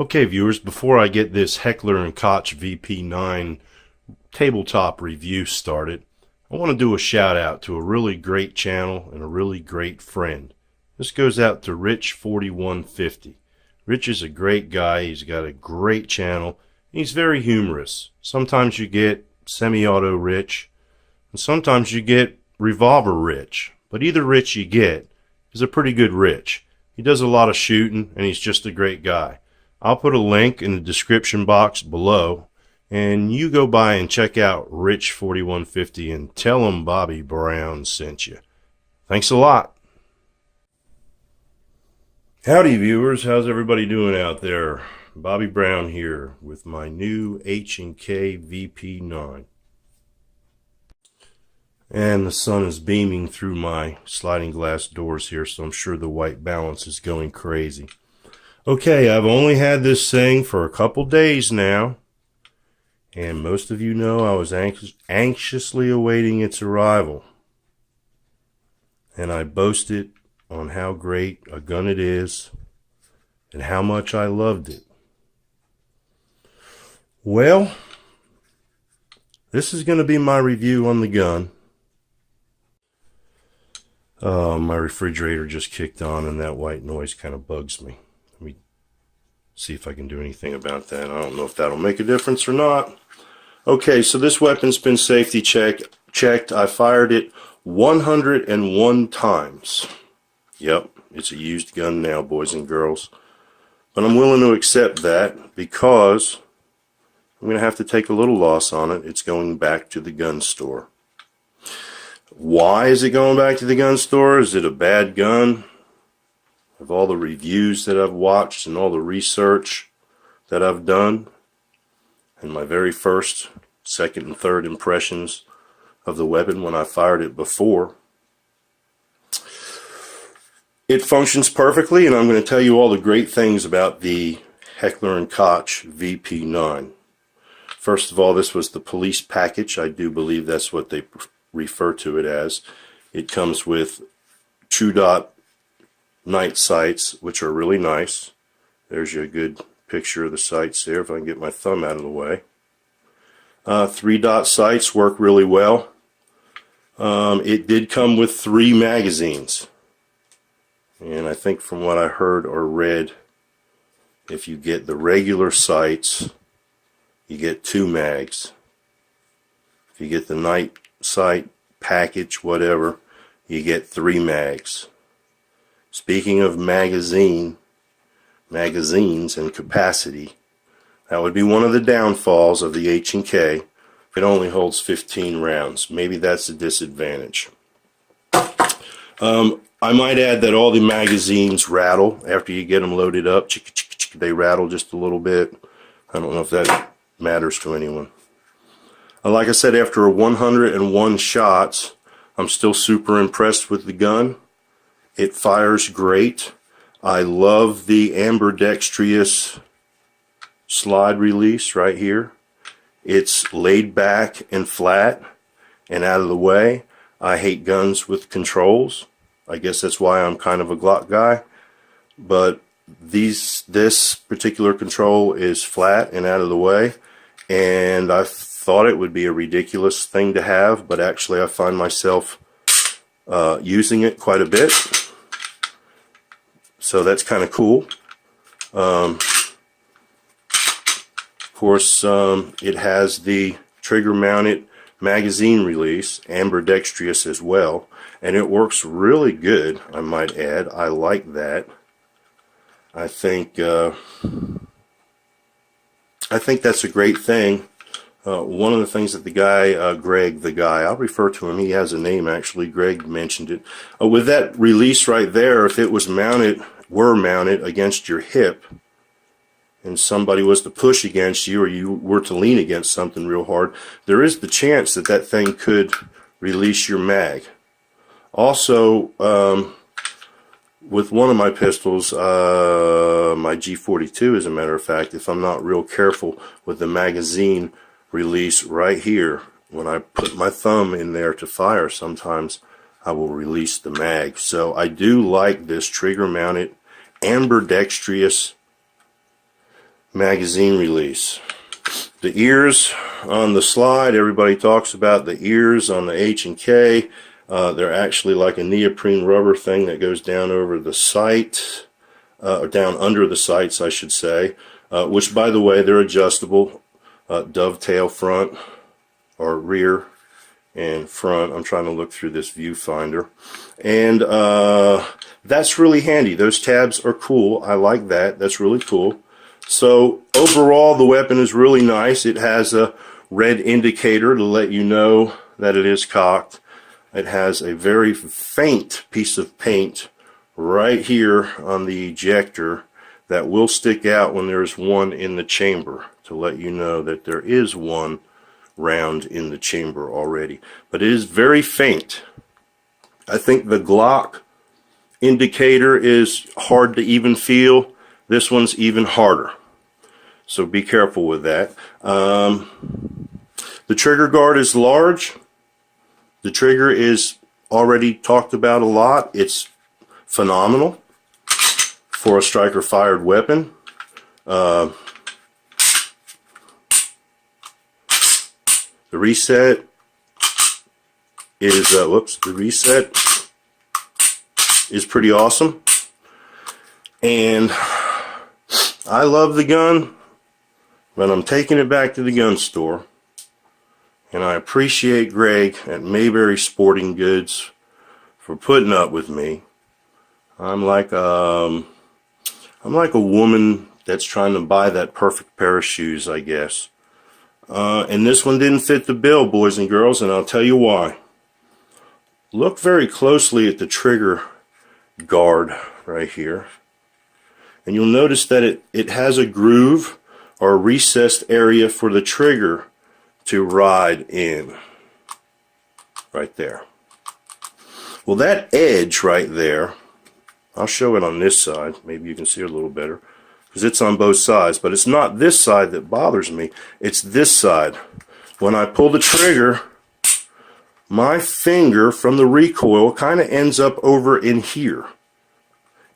Okay, viewers, before I get this Heckler & Koch VP9 tabletop review started, I want to do a shout out to a really great channel and a really great friend. This goes out to Rich4150. Rich is a great guy. He's got a great channel. He's very humorous. Sometimes you get semi-auto Rich, and sometimes you get revolver Rich. But either Rich you get is a pretty good Rich. He does a lot of shooting, and he's just a great guy. I'll put a link in the description box below, and you go by and check out Rich4150 and tell him Bobby Brown sent you. Thanks a lot. Howdy viewers, how's everybody doing out there? Bobby Brown here with my new H&K VP9. And the sun is beaming through my sliding glass doors here, so I'm sure the white balance is going crazy. Okay, I've only had this thing for a couple days now, and most of you know I was anxiously awaiting its arrival. And I boasted on how great a gun it is and how much I loved it. Well, this is going to be my review on the gun. My refrigerator just kicked on and that white noise kind of bugs me. Let me see if I can do anything about that. I don't know if that'll make a difference or not. Okay, so this weapon's been safety checked. I fired it 101 times. Yep, it's a used gun now, boys and girls. But I'm willing to accept that because I'm going to have to take a little loss on it. It's going back to the gun store. Why is it going back to the gun store? Is it a bad gun? Of all the reviews that I've watched and all the research that I've done, and my very first, second, and third impressions of the weapon when I fired it before, it functions perfectly, and I'm going to tell you all the great things about the Heckler & Koch VP9. First of all, this was the police package. I do believe that's what they refer to it as. It comes with True Dot night sights, which are really nice. There's a good picture of the sights there if I can get my thumb out of the way. 3-dot sights work really well. It did come with 3 magazines, and I think from what I heard or read, if you get the regular sights you get 2 mags. If you get the night sight package, whatever, you get 3 mags. Speaking of magazines and capacity, that would be one of the downfalls of the H&K. It only holds 15 rounds. Maybe that's a disadvantage. I might add that all the magazines rattle after you get them loaded up. They rattle just a little bit. I don't know if that matters to anyone. Like I said, after 101 shots, I'm still super impressed with the gun. It fires great. I love the ambidextrous slide release right here. It's laid back and flat and out of the way. I hate guns with controls. I guess that's why I'm kind of a Glock guy. But this particular control is flat and out of the way, and I thought it would be a ridiculous thing to have, but actually I find myself using it quite a bit. So that's kind of cool. Of course, it has the trigger mounted magazine release, ambidextrous as well, and it works really good, I might add. I like that. I think that's a great thing. One of the things that the guy, Greg, I'll refer to him, he has a name actually, Greg mentioned it. With that release right there, if it was mounted against your hip, and somebody was to push against you, or you were to lean against something real hard, there is the chance that that thing could release your mag. Also, with one of my pistols, my G42 as a matter of fact, if I'm not real careful with the magazine release right here, when I put my thumb in there to fire, sometimes I will release the mag. So I do like this trigger mounted ambidextrous magazine release. The ears on the slide, everybody talks about the ears on the H&K. They're actually like a neoprene rubber thing that goes down over the sight, or down under the sights, I should say, which, by the way, they're adjustable, dovetail front or rear and front. I'm trying to look through this viewfinder, and that's really handy. Those tabs are cool. I like that. That's really cool. So overall, the weapon is really nice. It has a red indicator to let you know that it is cocked. It has a very faint piece of paint right here on the ejector that will stick out when there's one in the chamber to let you know that there is one round in the chamber already. But it is very faint. I think the Glock indicator is hard to even feel. This one's even harder. So be careful with that. The trigger guard is large. The trigger is already talked about a lot. It's phenomenal for a striker fired weapon. The reset is pretty awesome. And I love the gun, but I'm taking it back to the gun store. And I appreciate Greg at Mayberry Sporting Goods for putting up with me. I'm like a woman that's trying to buy that perfect pair of shoes, I guess. And this one didn't fit the bill, boys and girls, and I'll tell you why. Look very closely at the trigger guard right here. And you'll notice that it has a groove or a recessed area for the trigger to ride in. Right there. Well, that edge right there, I'll show it on this side. Maybe you can see it a little better, because it's on both sides. But it's not this side that bothers me. It's this side. When I pull the trigger, my finger from the recoil kind of ends up over in here.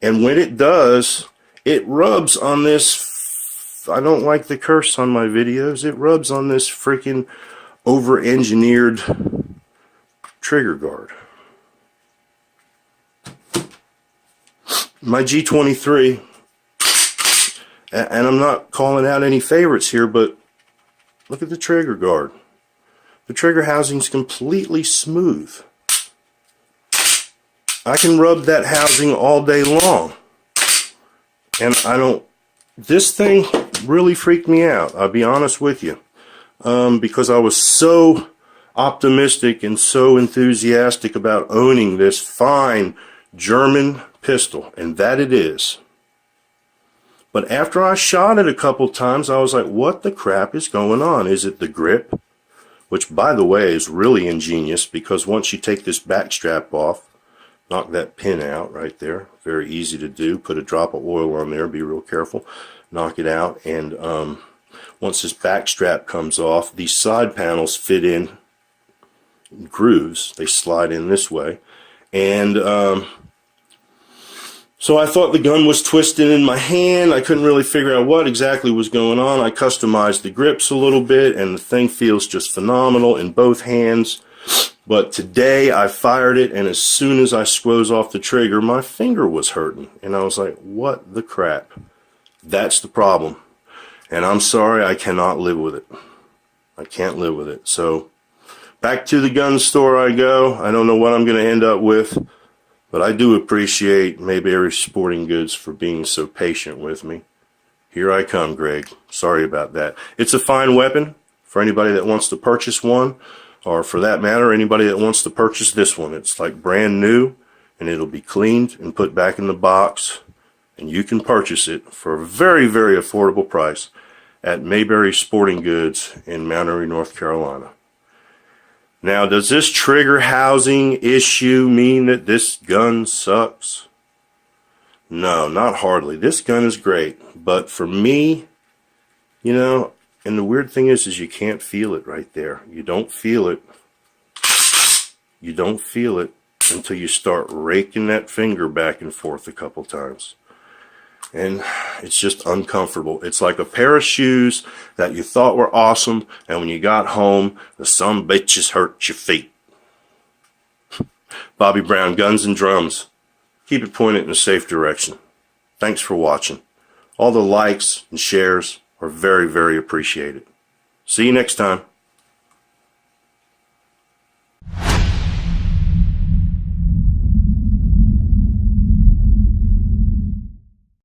And when it does, it rubs on this. I don't like the curse on my videos. It rubs on this freaking over-engineered trigger guard. My G23, and I'm not calling out any favorites here, but look at the trigger guard. The trigger housing's completely smooth. I can rub that housing all day long. And this thing really freaked me out, I'll be honest with you. Because I was so optimistic and so enthusiastic about owning this fine German pistol, and that it is. But after I shot it a couple times, I was like, what the crap is going on? Is it the grip? Which, by the way, is really ingenious, because once you take this back strap off, knock that pin out right there, very easy to do, put a drop of oil on there, be real careful, knock it out, and once this back strap comes off, these side panels fit in grooves. They slide in this way, and so I thought the gun was twisted in my hand. I couldn't really figure out what exactly was going on. I customized the grips a little bit, and the thing feels just phenomenal in both hands. But today I fired it, and as soon as I squoze off the trigger, my finger was hurting. And I was like, what the crap? That's the problem. And I'm sorry, I cannot live with it. I can't live with it. So back to the gun store I go. I don't know what I'm going to end up with, but I do appreciate Mayberry Sporting Goods for being so patient with me. Here I come, Greg. Sorry about that. It's a fine weapon for anybody that wants to purchase one, or for that matter, anybody that wants to purchase this one. It's like brand new, and it'll be cleaned and put back in the box, and you can purchase it for a very, very affordable price at Mayberry Sporting Goods in Mount Airy, North Carolina. Now, does this trigger housing issue mean that this gun sucks? No, not hardly. This gun is great, but for me, you know, and the weird thing is you can't feel it right there. You don't feel it. You don't feel it until you start raking that finger back and forth a couple times. and it's just uncomfortable. It's like a pair of shoes that you thought were awesome, and when you got home, the some bitches hurt your feet. Bobby Brown, Guns and Drums. Keep it pointed in a safe direction. Thanks for watching. All the likes and shares are very, very appreciated. See you next time.